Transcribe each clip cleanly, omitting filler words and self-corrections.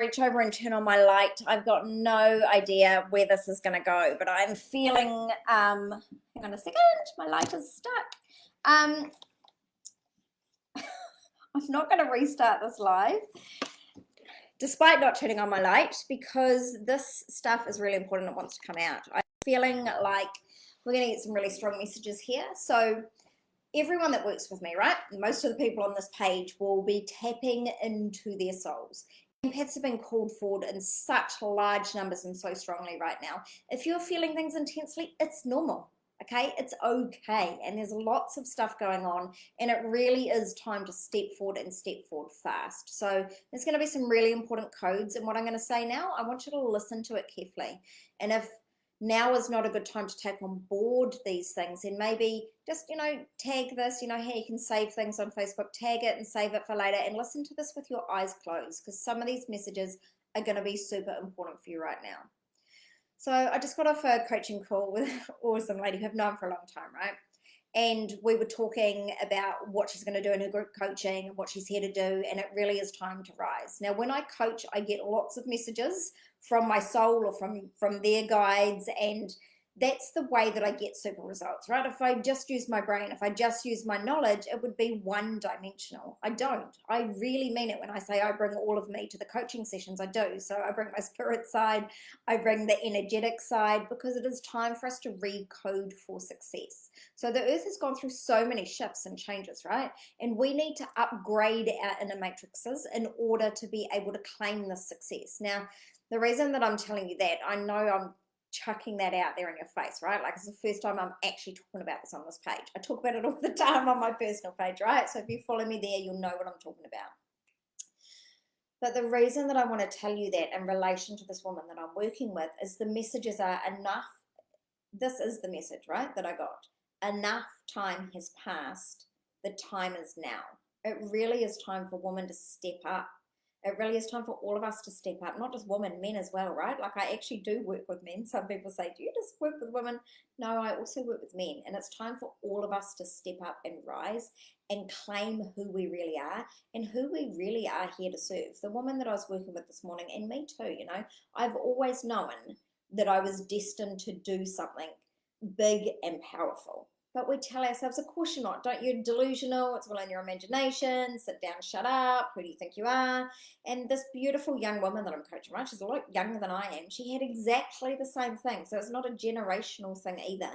reach over and turn on my light. I've got no idea where this is going to go, but I'm feeling, hang on a second, my light is stuck. I'm not going to restart this live, despite not turning on my light, because this stuff is really important. It wants to come out. I'm feeling like we're going to get some really strong messages here. So everyone that works with me, right? Most of the people on this page will be tapping into their souls. Empaths have been called forward in such large numbers and so strongly right now. If you're feeling things intensely, it's normal, okay? It's okay. And there's lots of stuff going on, and it really is time to step forward and step forward fast. So there's going to be some really important codes, and what I'm going to say now, I want you to listen to it carefully. And if now is not a good time to take on board these things, and maybe just, tag this, how you can save things on Facebook, tag it and save it for later, and listen to this with your eyes closed, because some of these messages are going to be super important for you right now. So I just got off a coaching call with an awesome lady who I've known for a long time, right? And we were talking about what she's going to do in her group coaching and what she's here to do, and it really is time to rise. Now, when I coach, I get lots of messages from my soul or from their guides, and that's the way that I get super results, right? If I just use my brain, if I just use my knowledge, it would be one-dimensional. I don't. I really mean it when I say I bring all of me to the coaching sessions. I do. So I bring my spirit side, I bring the energetic side, because it is time for us to recode for success. So the earth has gone through so many shifts and changes, right? And we need to upgrade our inner matrices in order to be able to claim this success. Now, the reason that I'm telling you that, I know I'm chucking that out there in your face, right? Like, it's the first time I'm actually talking about this on this page. I talk about it all the time on my personal page, right? So if you follow me there, you'll know what I'm talking about. But the reason that I want to tell you that in relation to this woman that I'm working with is the messages are enough. This is the message, right, that I got. Enough time has passed. The time is now. It really is time for women to step up. It really is time for all of us to step up, not just women, men as well, right? Like, I actually do work with men. Some people say, do you just work with women? No, I also work with men. And it's time for all of us to step up and rise and claim who we really are and who we really are here to serve. The woman that I was working with this morning, and me too, I've always known that I was destined to do something big and powerful. But we tell ourselves, of course you're not. Don't, you're delusional. It's all in your imagination. Sit down, shut up. Who do you think you are? And this beautiful young woman that I'm coaching, right? She's a lot younger than I am. She had exactly the same thing. So it's not a generational thing either.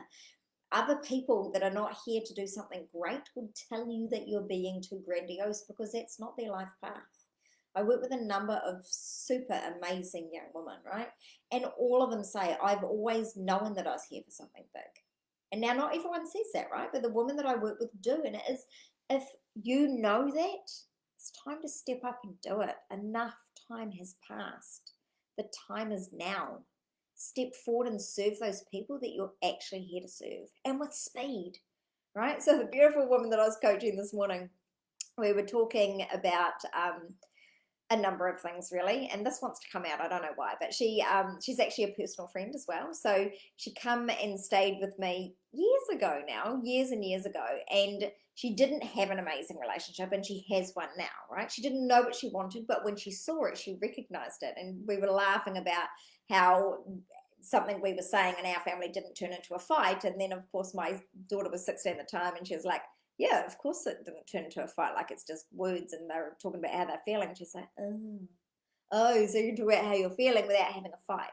Other people that are not here to do something great would tell you that you're being too grandiose, because that's not their life path. I work with a number of super amazing young women, right? And all of them say, I've always known that I was here for something big. And now not everyone says that, right? But the women that I work with do. And it is, if you know that, it's time to step up and do it. Enough time has passed. The time is now. Step forward and serve those people that you're actually here to serve, and with speed, right? So the beautiful woman that I was coaching this morning, we were talking about a number of things, really, and this wants to come out, I don't know why, but she's actually a personal friend as well. So she come and stayed with me years and years ago, and she didn't have an amazing relationship, and she has one now, right? She didn't know what she wanted, but when she saw it, she recognized it. And we were laughing about how something we were saying in our family didn't turn into a fight. And then, of course, my daughter was 16 at the time, and she was like, yeah, of course it didn't turn into a fight. Like, it's just words, and they're talking about how they're feeling. She's like, oh, so you talk about how you're feeling without having a fight,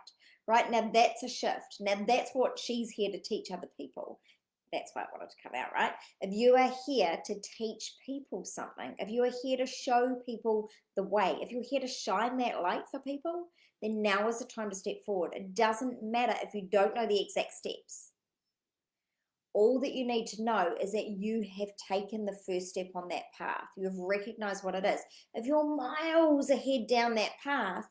right? Now, that's a shift. Now, that's what she's here to teach other people. That's why I wanted to come out, right? If you are here to teach people something, if you are here to show people the way, if you're here to shine that light for people, then now is the time to step forward. It doesn't matter if you don't know the exact steps. All that you need to know is that you have taken the first step on that path. You have recognized what it is. If you're miles ahead down that path,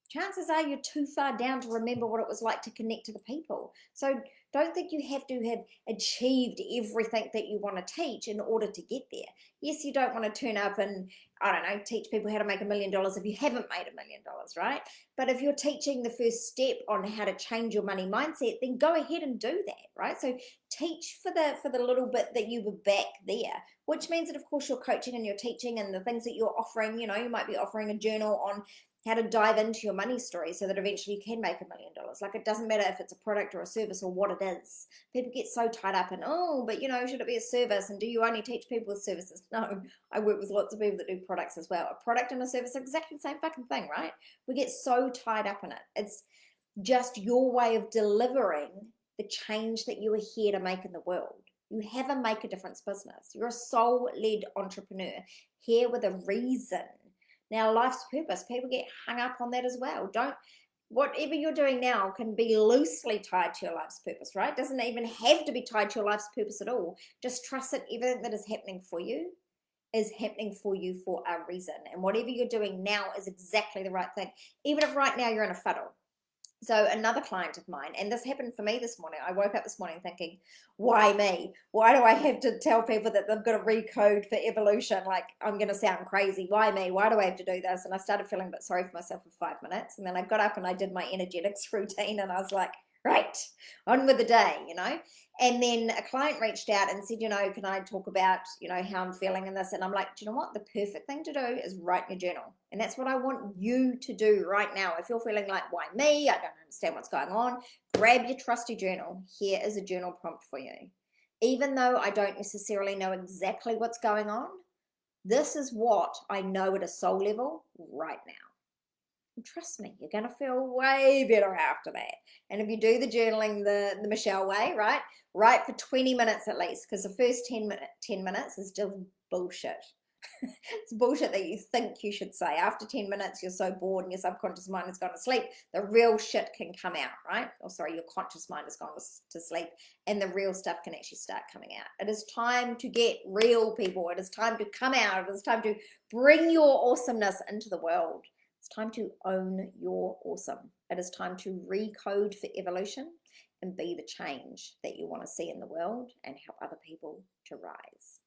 chances are you're too far down to remember what it was like to connect to the people. So don't think you have to have achieved everything that you want to teach in order to get there. Yes, you don't want to turn up and, I don't know, teach people how to make $1 million if you haven't made $1 million, right? But if you're teaching the first step on how to change your money mindset, then go ahead and do that, right? So teach for the little bit that you were back there, which means that, of course, you're coaching and you're teaching, and the things that you're offering, you might be offering a journal on how to dive into your money story so that eventually you can make $1 million. Like, it doesn't matter if it's a product or a service or what it is. People get so tied up in, oh, but should it be a service? And do you only teach people with services? No, I work with lots of people that do products as well. A product and a service are exactly the same fucking thing, right? We get so tied up in it. It's just your way of delivering the change that you are here to make in the world. You have a make a difference business. You're a soul-led entrepreneur here with a reason. Now, life's purpose, people get hung up on that as well. Whatever you're doing now can be loosely tied to your life's purpose, right? It doesn't even have to be tied to your life's purpose at all. Just trust that everything that is happening for you is happening for you for a reason. And whatever you're doing now is exactly the right thing. Even if right now you're in a fuddle. So another client of mine, and this happened for me this morning, I woke up this morning thinking, why me? Why do I have to tell people that they've got to recode for evolution? Like, I'm going to sound crazy. Why me? Why do I have to do this? And I started feeling a bit sorry for myself for 5 minutes. And then I got up and I did my energetics routine and I was like, right, on with the day, And then a client reached out and said, can I talk about, how I'm feeling in this? And I'm like, do you know what? The perfect thing to do is write in your journal. And that's what I want you to do right now. If you're feeling like, why me? I don't understand what's going on. Grab your trusty journal. Here is a journal prompt for you. Even though I don't necessarily know exactly what's going on, this is what I know at a soul level right now. And trust me, you're going to feel way better after that. And if you do the journaling the Michelle way, right, write for 20 minutes at least, because the first 10 minutes is just bullshit. It's bullshit that you think you should say. After 10 minutes, you're so bored and your subconscious mind has gone to sleep, the real shit can come out, right? Or sorry, your conscious mind has gone to sleep and the real stuff can actually start coming out. It is time to get real, people. It is time to come out. It is time to bring your awesomeness into the world. It's time to own your awesome. It is time to recode for evolution and be the change that you want to see in the world and help other people to rise.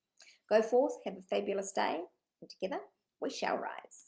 Go forth, have a fabulous day, and together we shall rise.